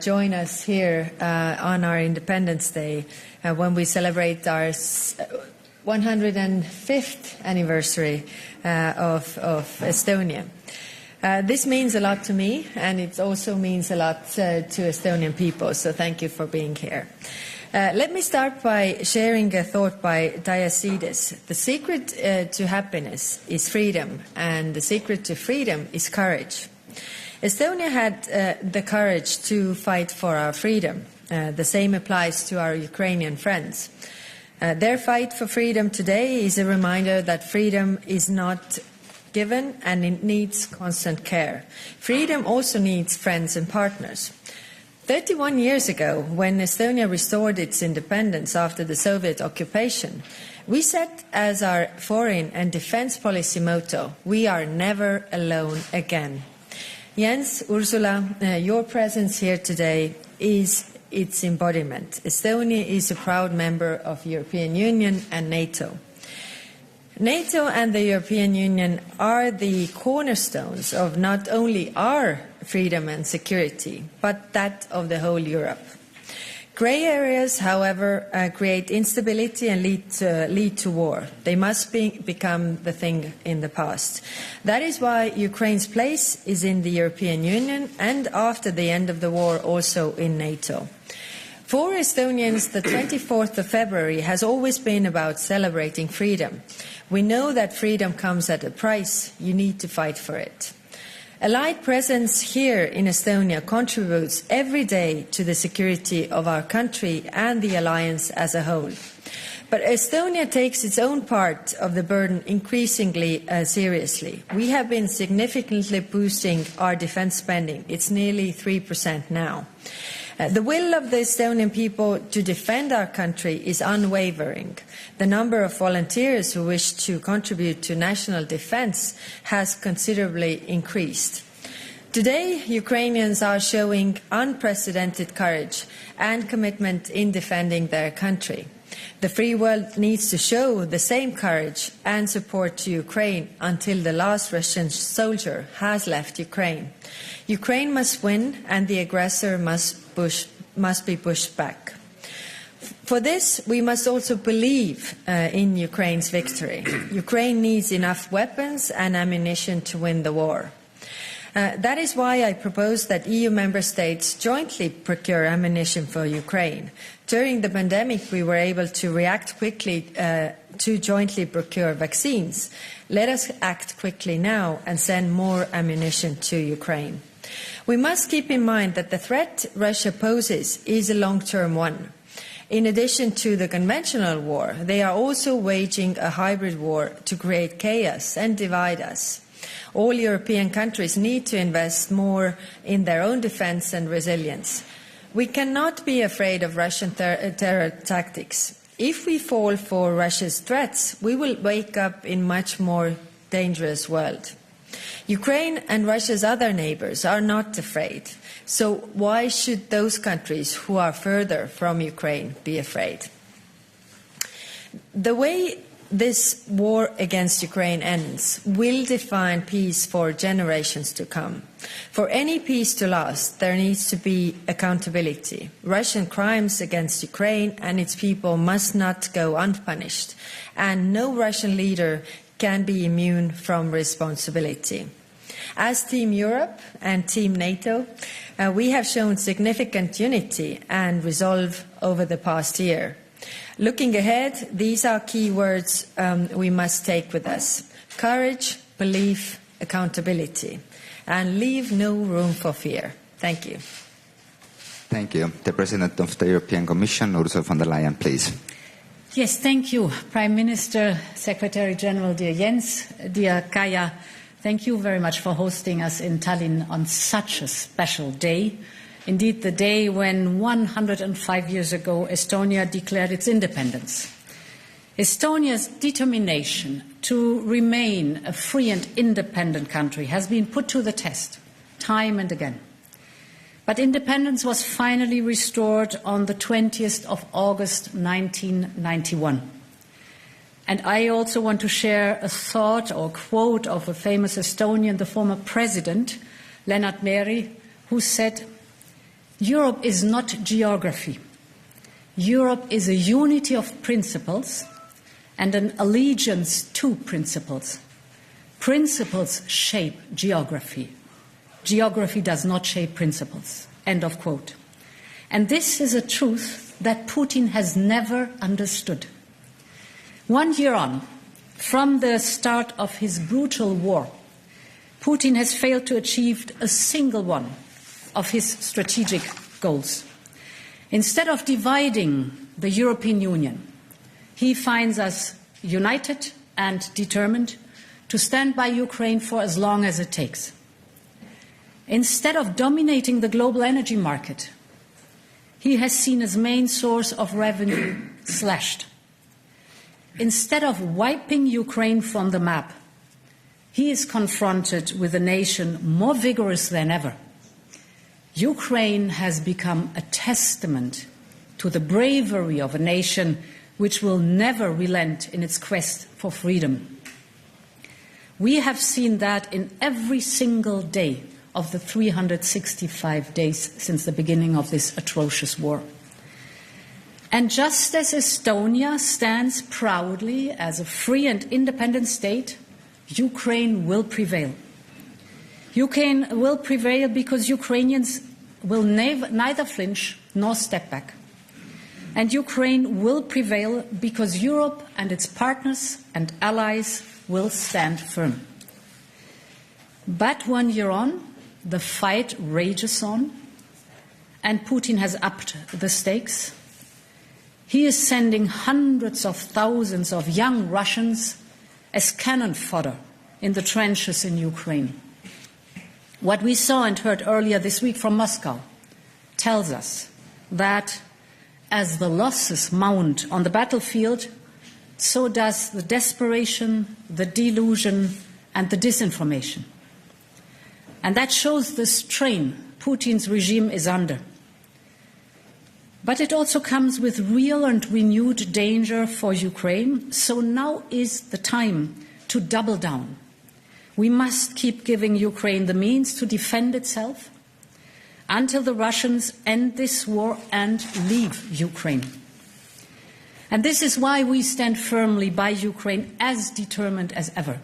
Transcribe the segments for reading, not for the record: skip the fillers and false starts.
join us here on our Independence Day when we celebrate our 105th anniversary of Estonia. This means a lot to me, and it also means a lot to Estonian people, so thank you for being here. Let me start by sharing a thought by Diacedes. The secret to happiness is freedom, and the secret to freedom is courage. Estonia had the courage to fight for our freedom. The same applies to our Ukrainian friends. Their fight for freedom today is a reminder that freedom is not given and it needs constant care. Freedom also needs friends and partners. 31 years ago, when Estonia restored its independence after the Soviet occupation, we set as our foreign and defense policy motto, "We are never alone again." Jens, Ursula, your presence here today is its embodiment. Estonia is a proud member of the European Union and NATO. NATO and the European Union are the cornerstones of not only our freedom and security, but that of the whole Europe. Grey areas, however, create instability and lead to war. They must become the thing in the past. That is why Ukraine's place is in the European Union and after the end of the war also in NATO. For Estonians, the 24th of February has always been about celebrating freedom. We know that freedom comes at a price. You need to fight for it. Allied presence here in Estonia contributes every day to the security of our country and the alliance as a whole. But Estonia takes its own part of the burden increasingly seriously. We have been significantly boosting our defense spending. It's nearly 3% now. The will of the Estonian people to defend our country is unwavering. The number of volunteers who wish to contribute to national defense has considerably increased. Today, Ukrainians are showing unprecedented courage and commitment in defending their country. The free world needs to show the same courage and support to Ukraine until the last Russian soldier has left Ukraine. Ukraine must win and the aggressor must be pushed back. For this, we must also believe in Ukraine's victory. Ukraine needs enough weapons and ammunition to win the war. That is why I propose that EU member states jointly procure ammunition for Ukraine. During the pandemic, we were able to react quickly to jointly procure vaccines. Let us act quickly now and send more ammunition to Ukraine. We must keep in mind that the threat Russia poses is a long-term one. In addition to the conventional war, they are also waging a hybrid war to create chaos and divide us. All European countries need to invest more in their own defense and resilience. We cannot be afraid of Russian terror tactics. If we fall for Russia's threats, we will wake up in a much more dangerous world. Ukraine and Russia's other neighbors are not afraid. So why should those countries who are further from Ukraine be afraid? The way this war against Ukraine ends will define peace for generations to come. For any peace to last, there needs to be accountability. Russian crimes against Ukraine and its people must not go unpunished, and no Russian leader can be immune from responsibility. As Team Europe and Team NATO, we have shown significant unity and resolve over the past year. Looking ahead, these are key words we must take with us: courage, belief, accountability, and leave no room for fear. Thank you. Thank you. The President of the European Commission, Ursula von der Leyen, please. Yes, thank you, Prime Minister, Secretary General, dear Jens, dear Kaja. Thank you very much for hosting us in Tallinn on such a special day. Indeed, the day when 105 years ago Estonia declared its independence. Estonia's determination to remain a free and independent country has been put to the test time and again. But independence was finally restored on the 20th of August 1991. And I also want to share a thought or quote of a famous Estonian, the former president, Lennart Meri, who said, Europe is not geography. Europe is a unity of principles and an allegiance to principles. Principles shape geography. Geography does not shape principles. End of quote. And this is a truth that Putin has never understood. 1 year on, from the start of his brutal war, Putin has failed to achieve a single one of his strategic goals. Instead of dividing the European Union, he finds us united and determined to stand by Ukraine for as long as it takes. Instead of dominating the global energy market, he has seen his main source of revenue slashed. Instead of wiping Ukraine from the map, he is confronted with a nation more vigorous than ever. Ukraine has become a testament to the bravery of a nation which will never relent in its quest for freedom. We have seen that in every single day of the 365 days since the beginning of this atrocious war. And just as Estonia stands proudly as a free and independent state, Ukraine will prevail. Ukraine will prevail because Ukrainians will neither flinch nor step back. And Ukraine will prevail because Europe and its partners and allies will stand firm. But 1 year on, the fight rages on, and Putin has upped the stakes. He is sending hundreds of thousands of young Russians as cannon fodder in the trenches in Ukraine. What we saw and heard earlier this week from Moscow tells us that as the losses mount on the battlefield, so does the desperation, the delusion, and the disinformation. And that shows the strain Putin's regime is under. But it also comes with real and renewed danger for Ukraine, so now is the time to double down. We must keep giving Ukraine the means to defend itself until the Russians end this war and leave Ukraine. And this is why we stand firmly by Ukraine, as determined as ever,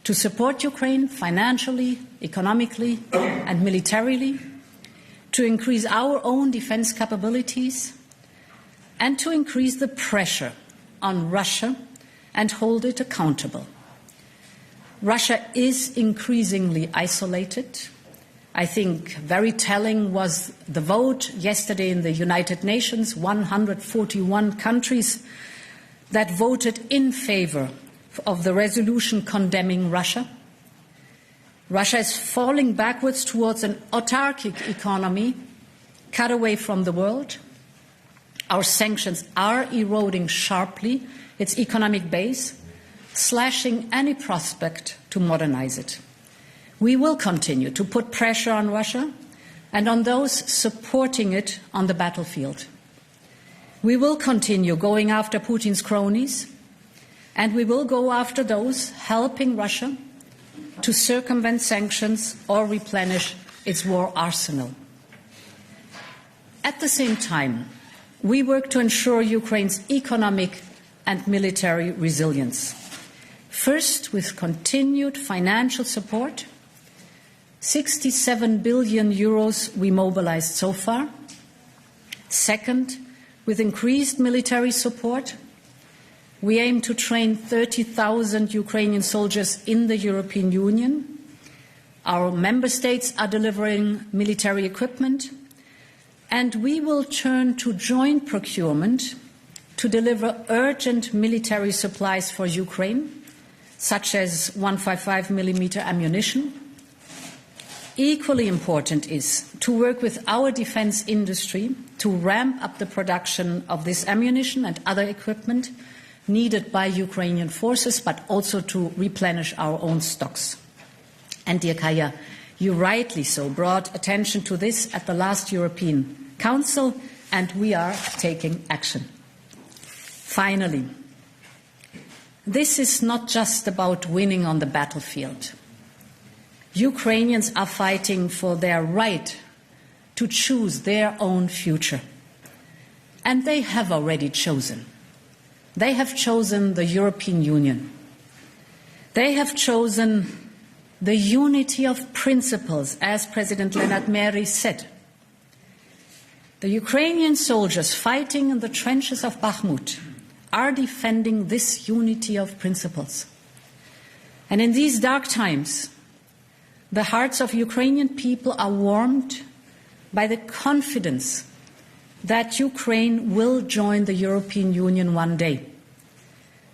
to support Ukraine financially, economically, and militarily, to increase our own defense capabilities, and to increase the pressure on Russia and hold it accountable. Russia is increasingly isolated. I think very telling was the vote yesterday in the United Nations, 141 countries that voted in favor of the resolution condemning Russia. Russia is falling backwards towards an autarkic economy, cut away from the world. Our sanctions are eroding sharply its economic base, slashing any prospect to modernize it. We will continue to put pressure on Russia and on those supporting it on the battlefield. We will continue going after Putin's cronies, and we will go after those helping Russia to circumvent sanctions or replenish its war arsenal. At the same time, we work to ensure Ukraine's economic and military resilience. First, with continued financial support, 67 billion euros we mobilized so far. Second, with increased military support, we aim to train 30,000 Ukrainian soldiers in the European Union. Our member states are delivering military equipment, and we will turn to joint procurement to deliver urgent military supplies for Ukraine, such as 155mm ammunition. Equally important is to work with our defense industry to ramp up the production of this ammunition and other equipment needed by Ukrainian forces, but also to replenish our own stocks. And dear Kaya, you rightly so brought attention to this at the last European Council, and we are taking action. Finally, this is not just about winning on the battlefield. Ukrainians are fighting for their right to choose their own future. And they have already chosen. They have chosen the European Union. They have chosen the unity of principles, as President Leonard Meri said. The Ukrainian soldiers fighting in the trenches of Bakhmut are defending this unity of principles. And in these dark times, the hearts of Ukrainian people are warmed by the confidence that Ukraine will join the European Union one day.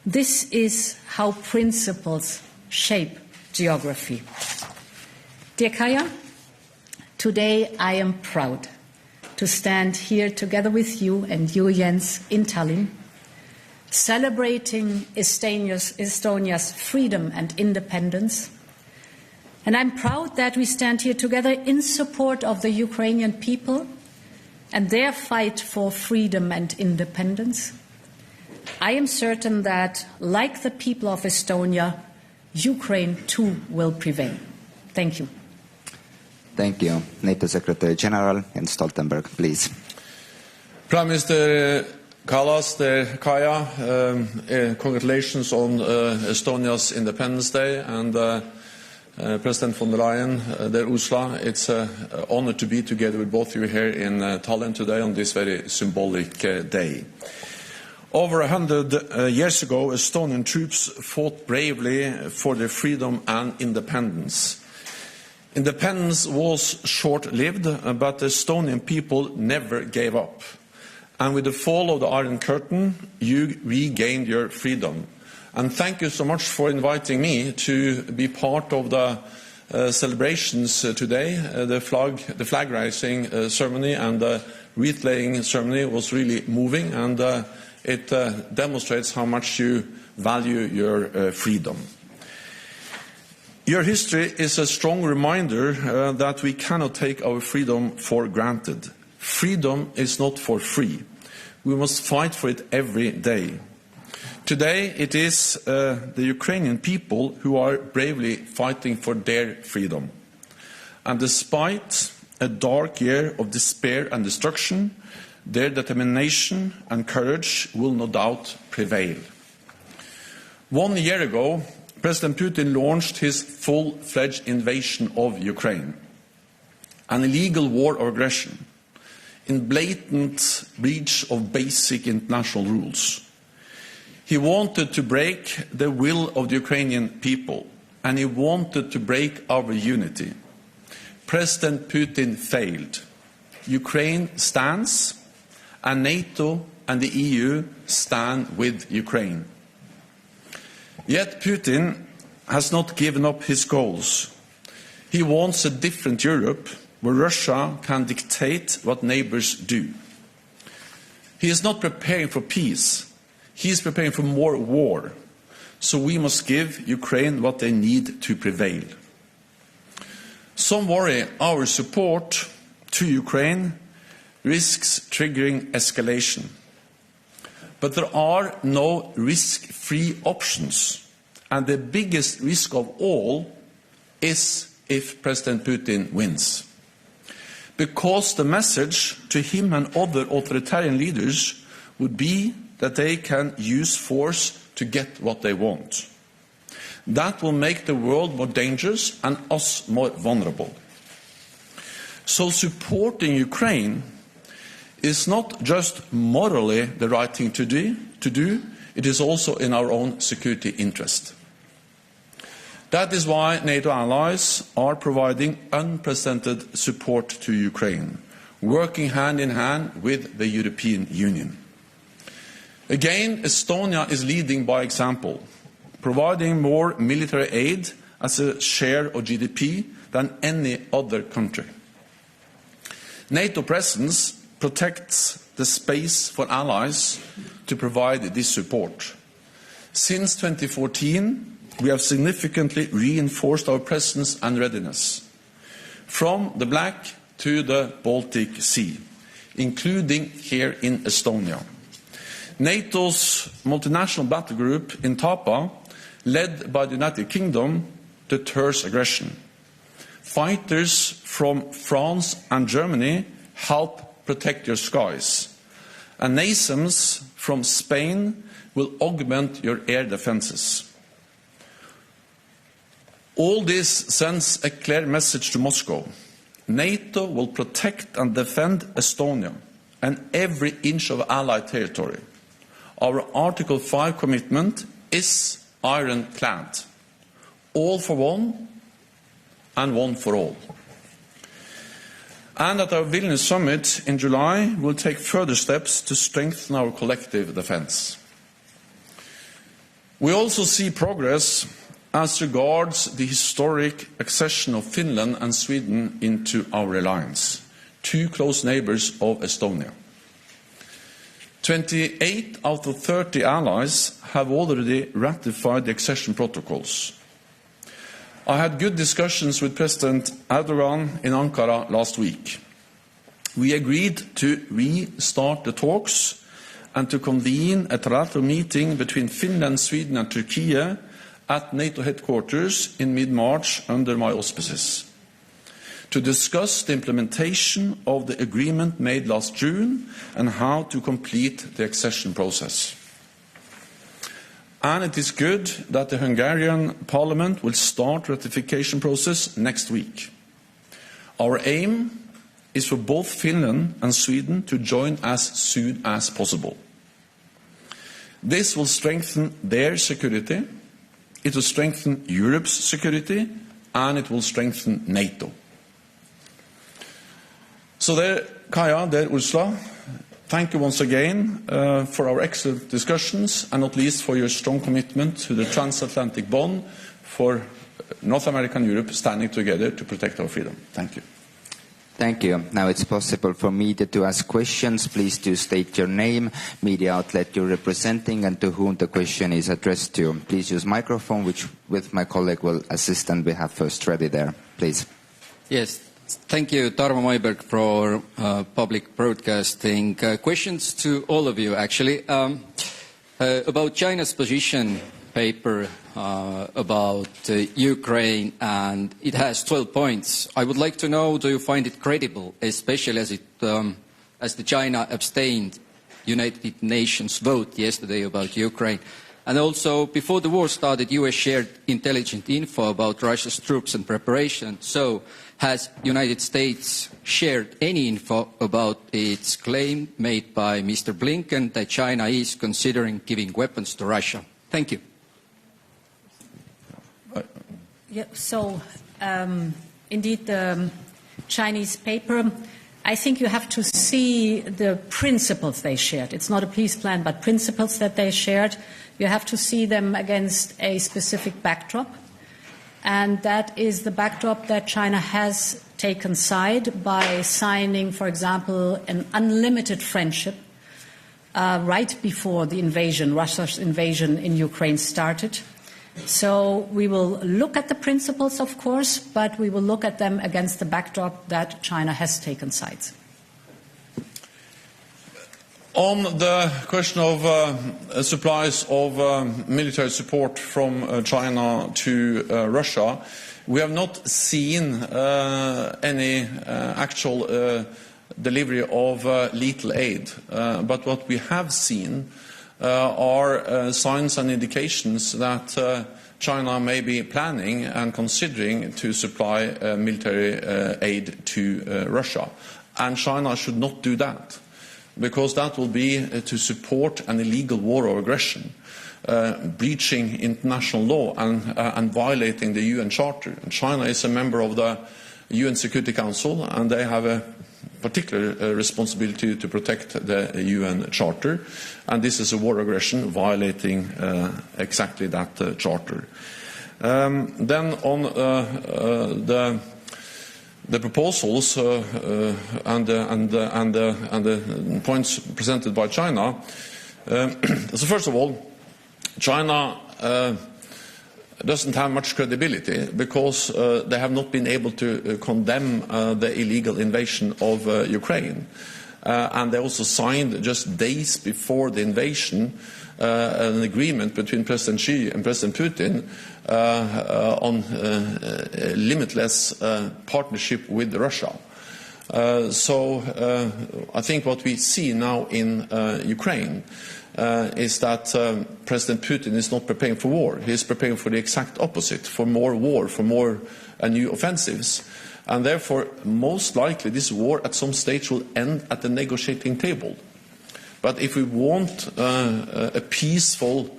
This is how principles shape geography. Dear Kaya, today I am proud to stand here together with you and you, Jens, in Tallinn, celebrating Estonia's freedom and independence. And I'm proud that we stand here together in support of the Ukrainian people and their fight for freedom and independence. I am certain that, like the people of Estonia, Ukraine too will prevail. Thank you. Thank you. NATO Secretary General Jens Stoltenberg, please. Prime Minister Kaya, congratulations on Estonia's Independence Day, and President von der Leyen, dear Ursula, it's an honor to be together with both of you here in Tallinn today on this very symbolic day. Over 100 years ago, Estonian troops fought bravely for their freedom and independence. Independence was short-lived, but the Estonian people never gave up. And with the fall of the Iron Curtain, you regained your freedom. And thank you so much for inviting me to be part of the celebrations today. The flag raising ceremony and the wreath laying ceremony was really moving, and it demonstrates how much you value your freedom. Your history is a strong reminder that we cannot take our freedom for granted. Freedom is not for free. We must fight for it every day. Today it is the Ukrainian people who are bravely fighting for their freedom. And despite a dark year of despair and destruction, their determination and courage will no doubt prevail. 1 year ago, President Putin launched his full-fledged invasion of Ukraine, an illegal war of aggression, in blatant breach of basic international rules. He wanted to break the will of the Ukrainian people, and he wanted to break our unity. President Putin failed. Ukraine stands, and NATO and the EU stand with Ukraine. Yet Putin has not given up his goals. He wants a different Europe where Russia can dictate what neighbors do. He is not preparing for peace. He is preparing for more war. So we must give Ukraine what they need to prevail. Some worry our support to Ukraine risks triggering escalation. But there are no risk-free options. And the biggest risk of all is if President Putin wins. Because the message to him and other authoritarian leaders would be that they can use force to get what they want. That will make the world more dangerous and us more vulnerable. So supporting Ukraine is not just morally the right thing to do, it is also in our own security interest. That is why NATO allies are providing unprecedented support to Ukraine, working hand in hand with the European Union. Again, Estonia is leading by example, providing more military aid as a share of GDP than any other country. NATO presence protects the space for allies to provide this support. Since 2014, we have significantly reinforced our presence and readiness, from the Black to the Baltic Sea, including here in Estonia. NATO's multinational battle group in Tapa, led by the United Kingdom, deters aggression. Fighters from France and Germany help protect your skies. And NASAMS from Spain will augment your air defenses. All this sends a clear message to Moscow. NATO will protect and defend Estonia and every inch of Allied territory. Our Article 5 commitment is ironclad. All for one and one for all. And at our Vilnius summit in July, we'll take further steps to strengthen our collective defense. We also see progress as regards the historic accession of Finland and Sweden into our alliance, two close neighbours of Estonia. 28 out of 30 allies have already ratified the accession protocols. I had good discussions with President Erdogan in Ankara last week. We agreed to restart the talks and to convene a trilateral meeting between Finland, Sweden and Turkey at NATO headquarters in mid-March under my auspices, to discuss the implementation of the agreement made last June and how to complete the accession process. And it is good that the Hungarian Parliament will start ratification process next week. Our aim is for both Finland and Sweden to join as soon as possible. This will strengthen their security, it will strengthen Europe's security, and it will strengthen NATO. So there, Kaja, there, Ursula, thank you once again for our excellent discussions, and not least for your strong commitment to the transatlantic bond for North America and Europe standing together to protect our freedom. Thank you. Thank you. Now it's possible for media to ask questions. Please do state your name, media outlet you're representing, and to whom the question is addressed to. Please use microphone, which with my colleague will assist, and we have first ready there. Please. Yes. Thank you, Tarmo Moiberg, for public broadcasting. Questions to all of you, actually. About China's position paper about Ukraine, and it has 12 points. I would like to know, do you find it credible, especially as the China abstained United Nations vote yesterday about Ukraine? And also, before the war started, US shared intelligent info about Russia's troops and preparation. So, has United States shared any info about its claim made by Mr. Blinken that China is considering giving weapons to Russia? Thank you. Yeah, so, indeed, the Chinese paper, I think you have to see the principles they shared. It's not a peace plan, but principles that they shared. You have to see them against a specific backdrop. And that is the backdrop that China has taken side by signing, for example, an unlimited friendship right before the invasion, Russia's invasion in Ukraine started. So we will look at the principles, of course, but we will look at them against the backdrop that China has taken sides. On the question of supplies of military support from China to Russia, we have not seen any actual delivery of lethal aid. But what we have seen are signs and indications that China may be planning and considering to supply military aid to Russia. And China should not do that, because that will be to support an illegal war of aggression, breaching international law and violating the UN Charter. And China is a member of the UN Security Council, and they have a particular responsibility to protect the UN Charter, and this is a war aggression violating exactly that Charter. Then on the proposals and the points presented by China. So first of all, China doesn't have much credibility because they have not been able to condemn the illegal invasion of Ukraine. and they also signed just days before the invasion an agreement between President Xi and President Putin on limitless partnership with Russia. So I think what we see now in Ukraine is that President Putin is not preparing for war. He is preparing for the exact opposite, for more war, for more new offensives. And therefore, most likely, this war at some stage will end at the negotiating table. But if we want a peaceful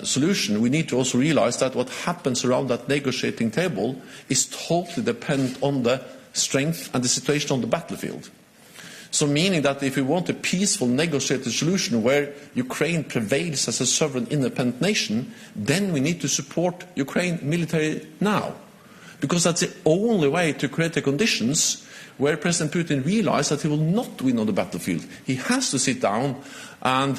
solution, we need to also realize that what happens around that negotiating table is totally dependent on the strength and the situation on the battlefield. So meaning that if we want a peaceful negotiated solution where Ukraine prevails as a sovereign independent nation, then we need to support Ukraine militarily now. Because that's the only way to create the conditions where President Putin realizes that he will not win on the battlefield. He has to sit down and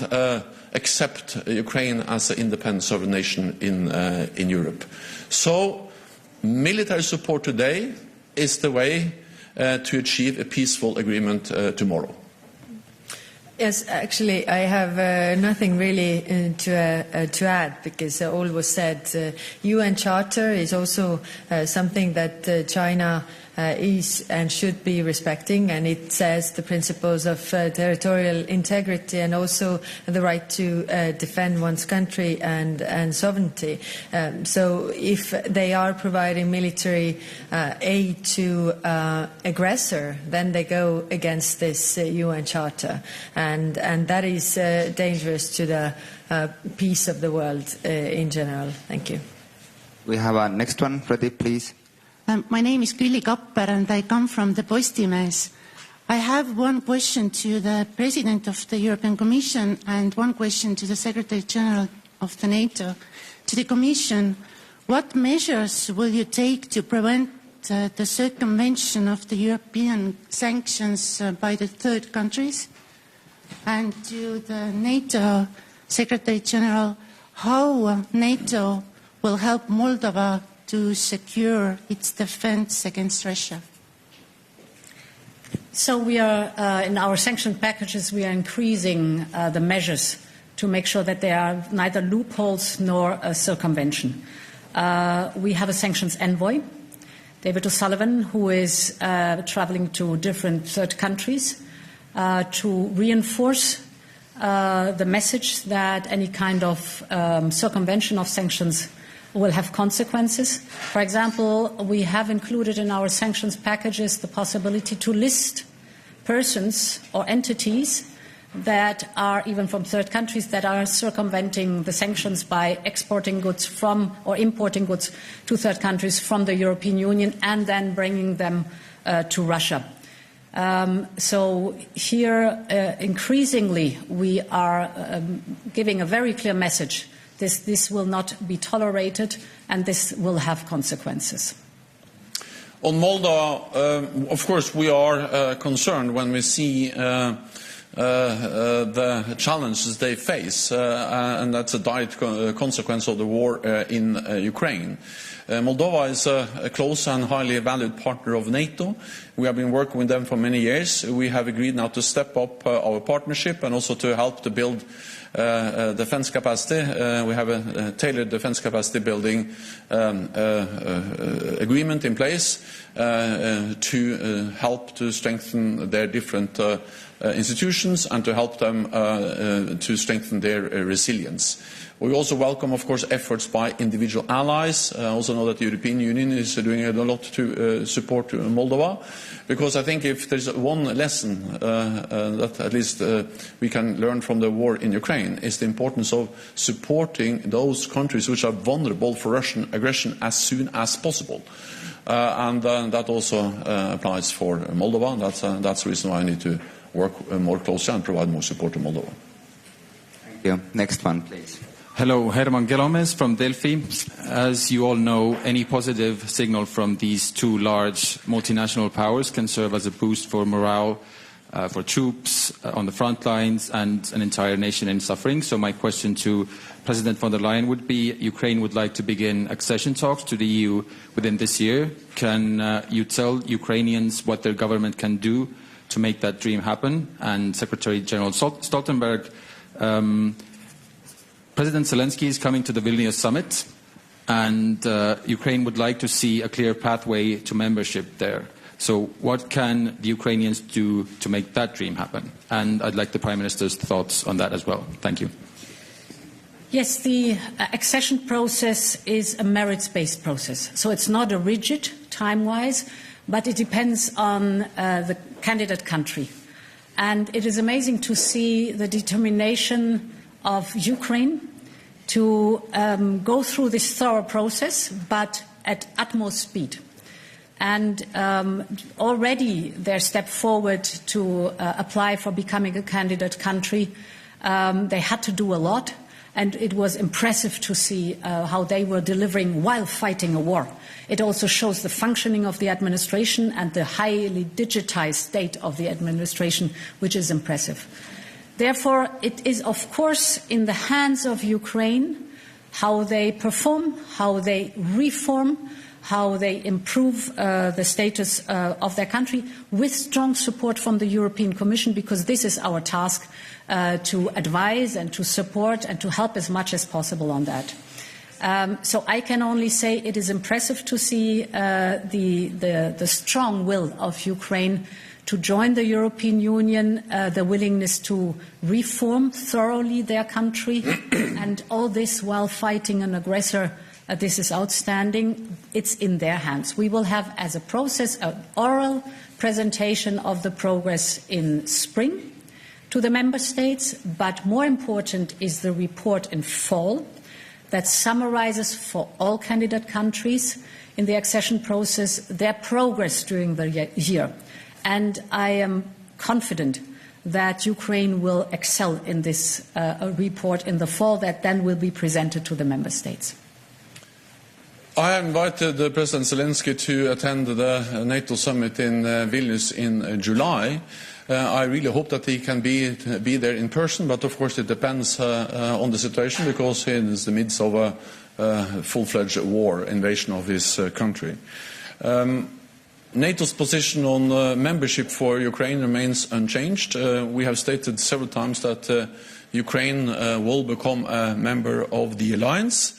accept Ukraine as an independent sovereign nation in Europe. So military support today is the way to achieve a peaceful agreement tomorrow. Yes, actually, I have nothing really to add, because all was said. UN Charter is also something that China is and should be respecting, and it says the principles of territorial integrity and also the right to defend one's country and sovereignty. So if they are providing military aid to aggressor, then they go against this UN Charter, and that is dangerous to the peace of the world in general. Thank you. We have our next one. Pradeep, please. My name is Külli Kapper and I come from the Postimees. I have one question to the President of the European Commission and one question to the Secretary General of the NATO. To the Commission, what measures will you take to prevent the circumvention of the European sanctions by the third countries? And to the NATO Secretary General, how NATO will help Moldova to secure its defense against Russia? So we are, in our sanction packages, we are increasing the measures to make sure that there are neither loopholes nor a circumvention. We have a sanctions envoy, David O'Sullivan, who is traveling to different third countries to reinforce the message that any kind of circumvention of sanctions will have consequences. For example, we have included in our sanctions packages the possibility to list persons or entities that are even from third countries that are circumventing the sanctions by exporting goods from or importing goods to third countries from the European Union and then bringing them to Russia. So here, increasingly, we are giving a very clear message. This will not be tolerated, and this will have consequences. On Moldova, of course, we are concerned when we see the challenges they face, and that's a direct consequence of the war in Ukraine. Moldova is a close and highly valued partner of NATO. We have been working with them for many years. We have agreed now to step up our partnership and also to help to build defense capacity. We have a tailored defense capacity building agreement in place to help to strengthen their different institutions and to help them to strengthen their resilience. We also welcome, of course, efforts by individual allies. I also know that the European Union is doing a lot to support Moldova, because I think if there's one lesson that at least we can learn from the war in Ukraine is the importance of supporting those countries which are vulnerable for Russian aggression as soon as possible. And that also applies for Moldova, and that's the reason why I need to work more closely and provide more support to Moldova. Thank you. Next one, please. Hello, Herman Gelomes from Delphi. As you all know, any positive signal from these two large multinational powers can serve as a boost for morale for troops on the front lines and an entire nation in suffering. So my question to President von der Leyen would be, Ukraine would like to begin accession talks to the EU within this year. Can you tell Ukrainians what their government can do to make that dream happen. And Secretary General Stoltenberg, President Zelensky is coming to the Vilnius summit, and Ukraine would like to see a clear pathway to membership there. So what can the Ukrainians do to make that dream happen? And I'd like the Prime Minister's thoughts on that as well. Thank you. Yes, the accession process is a merits-based process. So it's not a rigid time-wise, but it depends on the candidate country. And it is amazing to see the determination of Ukraine to go through this thorough process, but at utmost speed. And already their step forward to apply for becoming a candidate country, they had to do a lot. And it was impressive to see how they were delivering while fighting a war. It also shows the functioning of the administration and the highly digitized state of the administration, which is impressive. Therefore, it is, of course, in the hands of Ukraine how they perform, how they reform, how they improve the status of their country, with strong support from the European Commission, because this is our task, to advise and to support and to help as much as possible on that. So I can only say it is impressive to see the strong will of Ukraine to join the European Union, the willingness to reform thoroughly their country, and all this while fighting an aggressor. This is outstanding. It's in their hands. We will have, as a process, an oral presentation of the progress in spring to the member states, but more important is the report in fall that summarizes for all candidate countries in the accession process their progress during the year. And I am confident that Ukraine will excel in this report in the fall that then will be presented to the member states. I invited President Zelensky to attend the NATO summit in Vilnius in July. I really hope that he can be there in person, but of course it depends on the situation, because he is in the midst of a full-fledged war, invasion of his country. NATO's position on membership for Ukraine remains unchanged. We have stated several times that Ukraine will become a member of the alliance.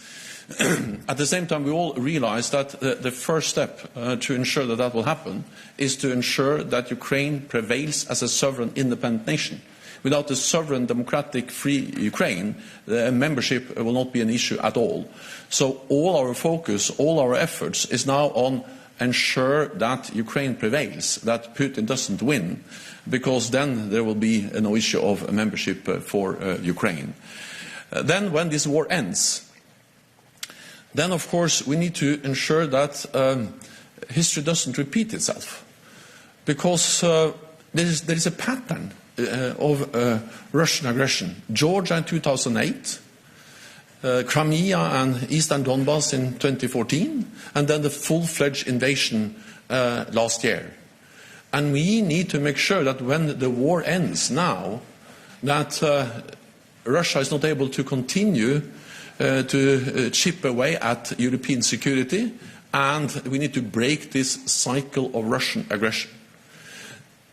At the same time, we all realize that the first step to ensure that that will happen is to ensure that Ukraine prevails as a sovereign, independent nation. Without a sovereign, democratic, free Ukraine, the membership will not be an issue at all. So all our focus, all our efforts is now on ensure that Ukraine prevails, that Putin doesn't win, because then there will be no issue of membership for Ukraine. Then when this war ends, then of course we need to ensure that history doesn't repeat itself, because there is a pattern of Russian aggression. Georgia in 2008, Crimea and Eastern Donbass in 2014, and then the full-fledged invasion last year. And we need to make sure that when the war ends now, that Russia is not able to continue to chip away at European security, and we need to break this cycle of Russian aggression.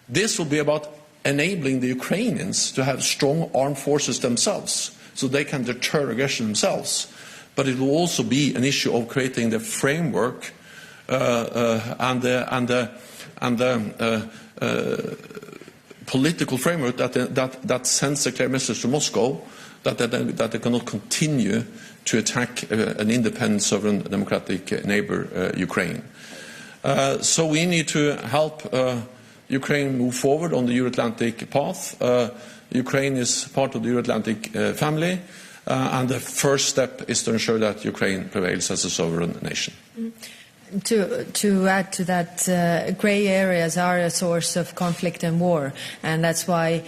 This will be about enabling the Ukrainians to have strong armed forces themselves, so they can deter aggression themselves. But it will also be an issue of creating the framework and the political framework that sends a clear message to Moscow that they cannot continue to attack an independent, sovereign, democratic neighbor, Ukraine. So we need to help Ukraine move forward on the Euro-Atlantic path. Ukraine is part of the Euro-Atlantic family, and the first step is to ensure that Ukraine prevails as a sovereign nation. To add to that, grey areas are a source of conflict and war, and that's why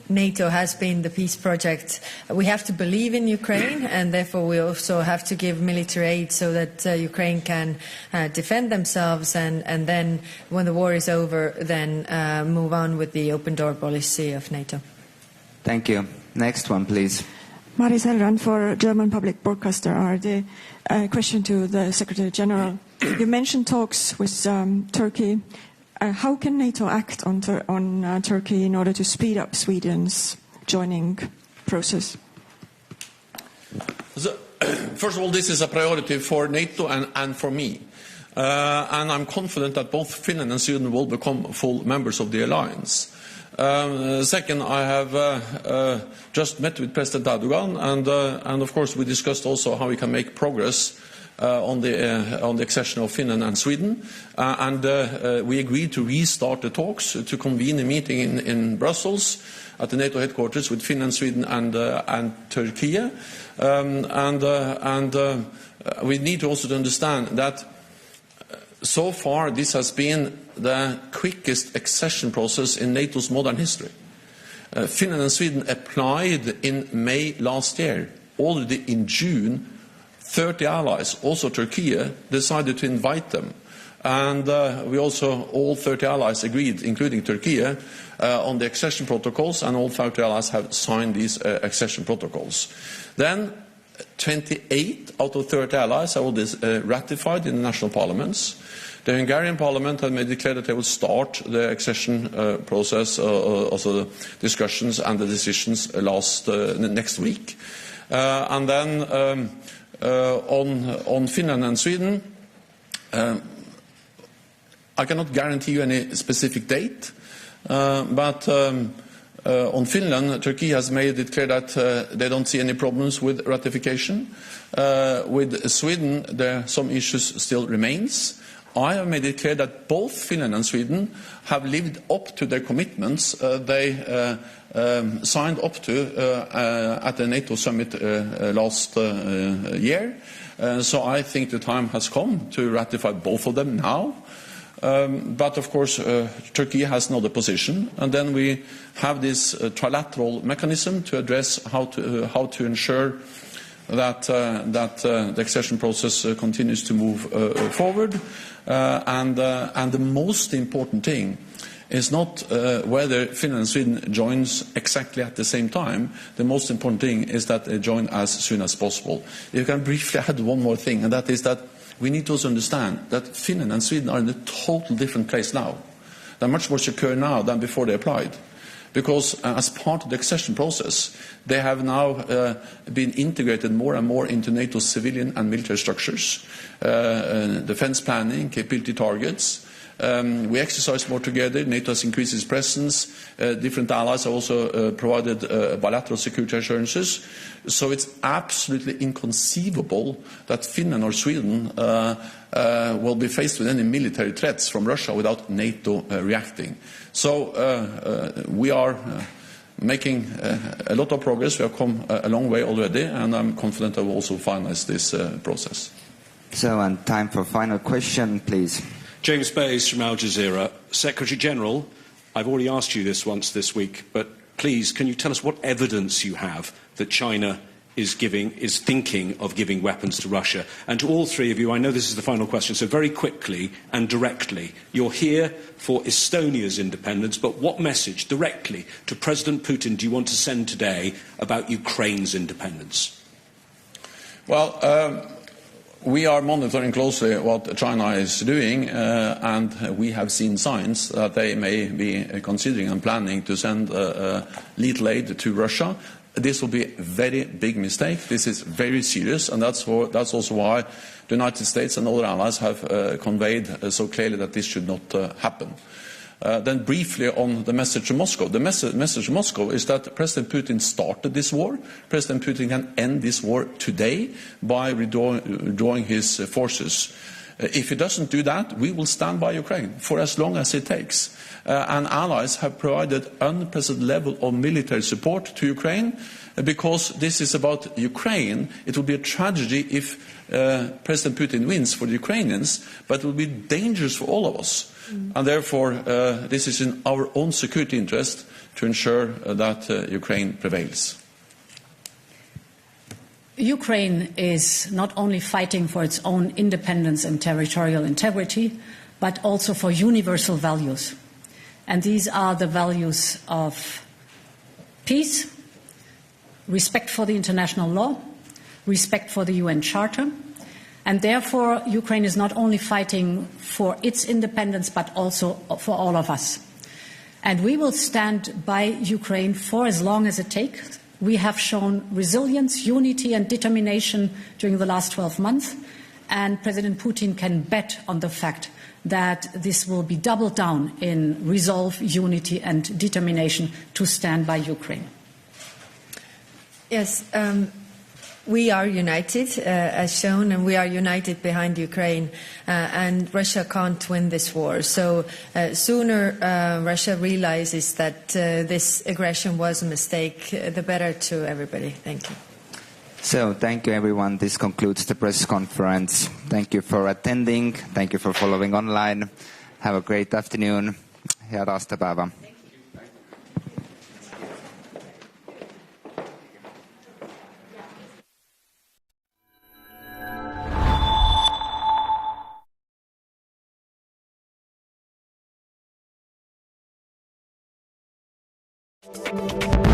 NATO has been the peace project. We have to believe in Ukraine, and therefore we also have to give military aid so that Ukraine can defend themselves, and then when the war is over, then move on with the open door policy of NATO. Thank you. Next one, please. Maris Elrand for German Public Broadcaster ARD. Question to the Secretary General. You mentioned talks with Turkey How can NATO act on Turkey in order to speed up Sweden's joining process? So, first of all, this is a priority for NATO and for me. And I'm confident that both Finland and Sweden will become full members of the alliance. Second, I have just met with President Erdogan, and of course we discussed also how we can make progress on the accession of Finland and Sweden, and we agreed to restart the talks, to convene a meeting in Brussels at the NATO headquarters with Finland, Sweden, and Turkey, and we need also to understand that so far this has been the quickest accession process in NATO's modern history. Finland and Sweden applied in May last year. Already in June, 30 allies, also Turkey, decided to invite them. And we also, all 30 allies agreed, including Turkey, on the accession protocols, and all 30 allies have signed these accession protocols. Then 28 out of 30 allies have already ratified in the national parliaments. The Hungarian parliament had declared that they will start the accession process, also the discussions and the decisions next week. And then on Finland and Sweden, I cannot guarantee you any specific date, but on Finland, Turkey has made it clear that they don't see any problems with ratification. With Sweden, some issues still remains. I have made it clear that both Finland and Sweden have lived up to their commitments they signed up to at the NATO summit last year. So I think the time has come to ratify both of them now. But of course, Turkey has another position, and then we have this trilateral mechanism to address how to ensure that the accession process continues to move forward. And the most important thing is not whether Finland and Sweden joins exactly at the same time. The most important thing is that they join as soon as possible. You can briefly add one more thing, and that is that we need to also understand that Finland and Sweden are in a total different place now. They're much more secure now than before they applied. Because as part of the accession process, they have now been integrated more and more into NATO's civilian and military structures, defense planning, capability targets. We exercise more together. NATO has increased its presence. Different allies have also provided bilateral security assurances. So it's absolutely inconceivable that Finland or Sweden will be faced with any military threats from Russia without NATO reacting. So we are making a lot of progress. We have come a long way already, and I'm confident I will also finalize this process. So, and time for final question, please. James Bayes from Al Jazeera. Secretary General, I've already asked you this once this week, but please, can you tell us what evidence you have that China is thinking of giving weapons to Russia? And to all three of you, I know this is the final question, so very quickly and directly, you're here for Estonia's independence, but what message directly to President Putin do you want to send today about Ukraine's independence? Well, we are monitoring closely what China is doing, and we have seen signs that they may be considering and planning to send lethal aid to Russia. This will be a very big mistake. This is very serious, and that's also why the United States and other allies have conveyed so clearly that this should not happen. Then briefly on the message to Moscow. The message to Moscow is that President Putin started this war. President Putin can end this war today by withdrawing his forces. If he doesn't do that, we will stand by Ukraine for as long as it takes. And allies have provided unprecedented level of military support to Ukraine because this is about Ukraine. It will be a tragedy if President Putin wins for the Ukrainians, but it will be dangerous for all of us. And therefore, this is in our own security interest to ensure that Ukraine prevails. Ukraine is not only fighting for its own independence and territorial integrity, but also for universal values. And these are the values of peace, respect for the international law, respect for the UN Charter, And therefore, Ukraine is not only fighting for its independence, but also for all of us. And we will stand by Ukraine for as long as it takes. We have shown resilience, unity, and determination during the last 12 months. And President Putin can bet on the fact that this will be doubled down in resolve, unity, and determination to stand by Ukraine. Yes, we are united, as shown, and we are united behind Ukraine, and Russia can't win this war. So sooner Russia realizes that this aggression was a mistake, the better to everybody. Thank you. So, thank you everyone. This concludes the press conference. Thank you for attending. Thank you for following online. Have a great afternoon. Head aastapäeva. Thank you.